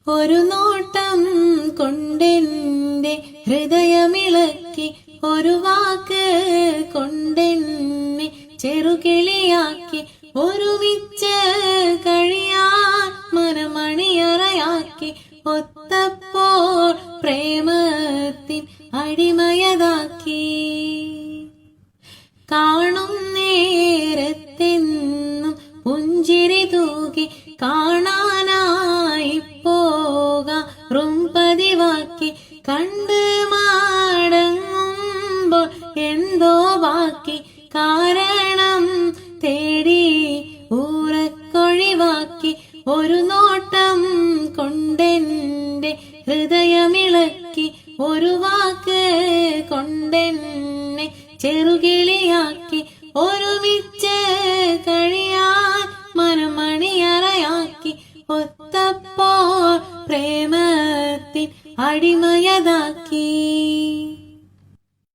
ഒരു നോട്ടം കൊണ്ടെന്റെ ഹൃദയമിളക്കി, ഒരു വാക്ക് കൊണ്ടെന്നെ ചെറുകിളിയാക്കി, ഒരുമിച്ച് കഴിയാൻ മനമണിയറയാക്കി, ഒത്തപ്പോൾ പ്രേമത്തിൻ അടിമയതാക്കി. കാണും നേരത്തെന്നും പുഞ്ചിരി തൂകി, കാണാനായി പോകാറും പതിവാക്കി, കണ്ട് മടങ്ങുമ്പോൾ എന്തോ ബാക്കി, കാരണം തേടി ഊറക്കൊഴിവാക്കി. ഒരു നോട്ടം കൊണ്ടെന്റെ ഹൃദയമിളക്കി, ഒരു വാക്ക് കൊണ്ടെന്നെ ചെറുകിളിയാക്കി, ഒരുമിച്ച് കഴിയാൻ മനമണിയറയാക്കി, ഒത്തപ്പോൾ പ്രേമത്തിൻ അടിമയതാക്കി.